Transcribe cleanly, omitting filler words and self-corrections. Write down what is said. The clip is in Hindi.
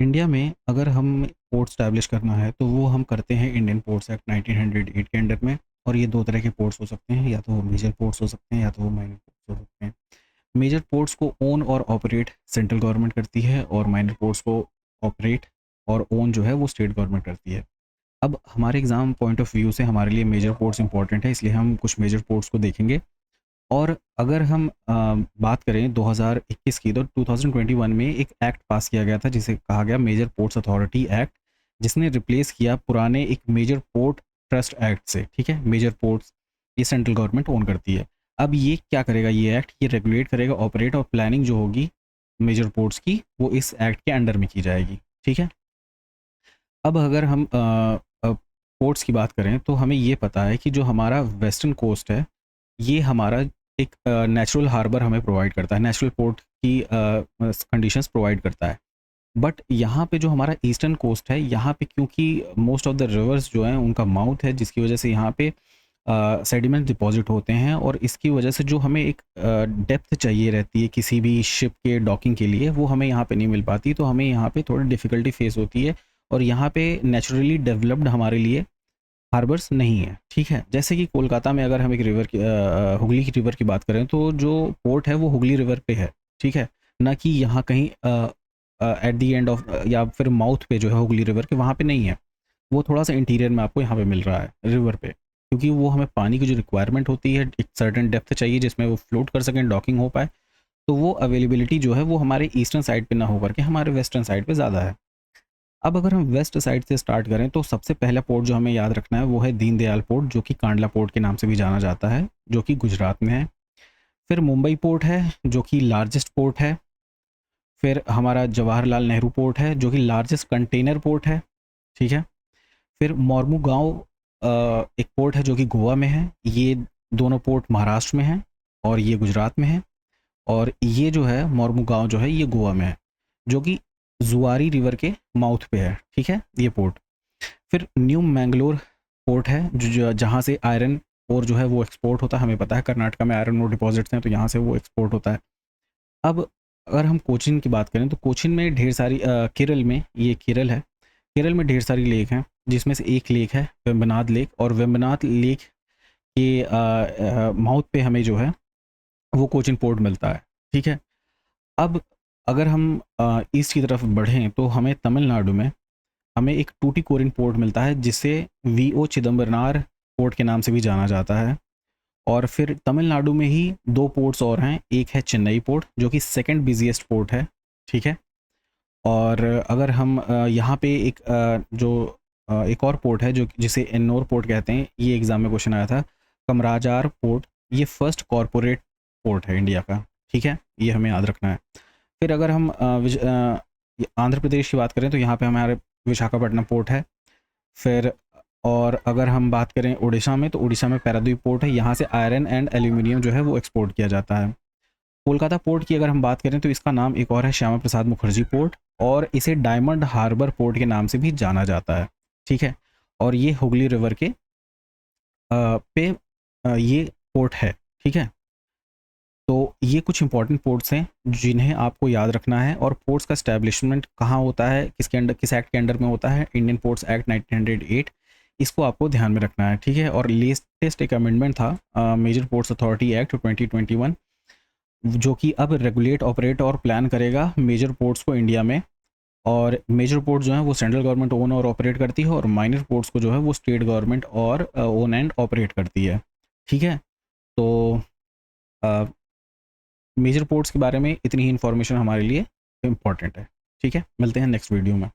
इंडिया में अगर हम पोर्ट स्टैब्लिश करना है तो वो हम करते हैं इंडियन पोर्ट्स एक्ट 1908 के अंडर में। और ये दो तरह के पोर्ट्स हो सकते हैं, या तो वो मेजर पोर्ट्स हो सकते हैं या तो वो माइनर पोर्ट्स हो सकते हैं। मेजर पोर्ट्स को ओन और ऑपरेट सेंट्रल गवर्नमेंट करती है, और माइनर पोर्ट्स को ऑपरेट और ओन जो है वो स्टेट गवर्नमेंट करती है। अब हमारे एग्जाम पॉइंट ऑफ व्यू से हमारे लिए मेजर पोर्ट्स इंपॉर्टेंट है, इसलिए हम कुछ मेजर पोर्ट्स को देखेंगे। और अगर हम बात करें 2021 की, तो 2021 में एक एक्ट पास किया गया था जिसे कहा गया मेजर पोर्ट्स अथॉरिटी एक्ट, जिसने रिप्लेस किया पुराने एक मेजर पोर्ट ट्रस्ट एक्ट से। ठीक है, मेजर पोर्ट्स ये सेंट्रल गवर्नमेंट ओन करती है। अब ये क्या करेगा, ये एक्ट ये रेगुलेट करेगा ऑपरेट और प्लानिंग जो होगी मेजर पोर्ट्स की, वो इस एक्ट के अंडर में की जाएगी। ठीक है। अब अगर हम पोर्ट्स की बात करें तो हमें ये पता है कि जो हमारा वेस्टर्न कोस्ट है, ये हमारा एक नेचुरल हार्बर हमें प्रोवाइड करता है, नेचुरल पोर्ट की कंडीशंस प्रोवाइड करता है। बट यहाँ पे जो हमारा ईस्टर्न कोस्ट है, यहाँ पे क्योंकि मोस्ट ऑफ द रिवर्स जो हैं उनका माउथ है, जिसकी वजह से यहाँ पे सेडिमेंट डिपॉजिट होते हैं, और इसकी वजह से जो हमें एक डेप्थ चाहिए रहती है किसी भी शिप के डॉकिंग के लिए, वो हमें यहाँ पे नहीं मिल पाती। तो हमें यहाँ पे थोड़ी डिफ़िकल्टी फेस होती है, और यहाँ पे नेचुरली डेवलप्ड हमारे लिए हार्बर्स नहीं है। ठीक है, जैसे कि कोलकाता में अगर हम एक रिवर की हुगली की रिवर की बात करें, तो जो पोर्ट है वो हुगली रिवर पे है। ठीक है, ना कि यहाँ कहीं एट द एंड ऑफ या फिर माउथ पे जो है हुगली रिवर के, वहाँ पे नहीं है। वो थोड़ा सा इंटीरियर में आपको यहाँ पे मिल रहा है रिवर पे, क्योंकि वो हमें पानी की जो रिक्वायरमेंट होती है, एक सर्टेन डेप्थ चाहिए जिसमें वो फ्लोट कर सकें, डॉकिंग हो पाए, तो वो अवेलेबिलिटी जो है वो हमारे ईस्टर्न साइड पे ना होकर के हमारे वेस्टर्न साइड पे ज़्यादा है। अब अगर हम वेस्ट साइड से स्टार्ट करें, तो सबसे पहला पोर्ट जो हमें याद रखना है वो है दीनदयाल पोर्ट, जो कि कांडला पोर्ट के नाम से भी जाना जाता है, जो कि गुजरात में है। फिर मुंबई पोर्ट है, जो कि लार्जेस्ट पोर्ट है। फिर हमारा जवाहरलाल नेहरू पोर्ट है, जो कि लार्जेस्ट कंटेनर पोर्ट है। ठीक है। फिर मोर्मुगांव एक पोर्ट है जो कि गोवा में है। ये दोनों पोर्ट महाराष्ट्र में हैं और ये गुजरात में है। और ये जो है मोर्मुगांव जो है ये गोवा में है, जो कि जुआरी रिवर के माउथ पे है। ठीक है, ये पोर्ट। फिर न्यू मैंगलोर पोर्ट है, जहाँ से आयरन और जो है वो एक्सपोर्ट होता है। हमें पता है कर्नाटका में आयरन और डिपॉजिट्स हैं, तो यहाँ से वो एक्सपोर्ट होता है। अब अगर हम कोचिन की बात करें, तो कोचिन में ढेर सारी केरल में, ये केरल है, केरल में ढेर सारी लेक हैं, जिसमें से एक लेक है वेम्बनाथ लेक। और वेम्बनाथ लेक के माउथ पे हमें जो है वो कोचिन पोर्ट मिलता है। ठीक है। अब अगर हम ईस्ट की तरफ बढ़ें, तो हमें तमिलनाडु में हमें एक टूटीकोरिन पोर्ट मिलता है, जिसे वीओ चिदम्बरनार पोर्ट के नाम से भी जाना जाता है। और फिर तमिलनाडु में ही दो पोर्ट्स और हैं, एक है चेन्नई पोर्ट, जो कि सेकंड बिजिएस्ट पोर्ट है। ठीक है। और अगर हम यहाँ पे एक और पोर्ट है जो जिसे एन्नोर पोर्ट कहते हैं, ये एग्ज़ाम में क्वेश्चन आया था, कमराजार पोर्ट। ये फर्स्ट कॉरपोरेट पोर्ट है इंडिया का। ठीक है, ये हमें याद रखना है। फिर अगर हम ये आंध्र प्रदेश की बात करें, तो यहाँ पे हमारे विशाखापट्टनम पोर्ट है। फिर और अगर हम बात करें उड़ीसा में, तो उड़ीसा में पारादीप पोर्ट है, यहाँ से आयरन एंड एल्यूमिनियम जो है वो एक्सपोर्ट किया जाता है। कोलकाता पोर्ट की अगर हम बात करें, तो इसका नाम एक और है, श्यामा प्रसाद मुखर्जी पोर्ट, और इसे डायमंड हार्बर पोर्ट के नाम से भी जाना जाता है। ठीक है। और ये हुगली रिवर के पे ये पोर्ट है। ठीक है। तो ये कुछ इंपॉर्टेंट पोर्ट्स हैं जिन्हें आपको याद रखना है। और पोर्ट्स का स्टैब्लिशमेंट कहाँ होता है, किसके अंडर, किस एक्ट के अंडर में होता है, इंडियन पोर्ट्स एक्ट 1908, इसको आपको ध्यान में रखना है। ठीक है। और लेटेस्ट एक अमेंडमेंट था मेजर पोर्ट्स अथॉरिटी एक्ट 2021, जो कि अब रेगुलेट, ऑपरेट और प्लान करेगा मेजर पोर्ट्स को इंडिया में। और मेजर पोर्ट्स जो हैं वो सेंट्रल गवर्नमेंट ओन और ऑपरेट करती है, और माइनर पोर्ट्स को जो है वो स्टेट गवर्नमेंट और ओन एंड ऑपरेट करती है। ठीक है। तो मेजर पोर्ट्स के बारे में इतनी ही इन्फॉर्मेशन हमारे लिए इम्पॉर्टेंट है। ठीक है, मिलते हैं नेक्स्ट वीडियो में।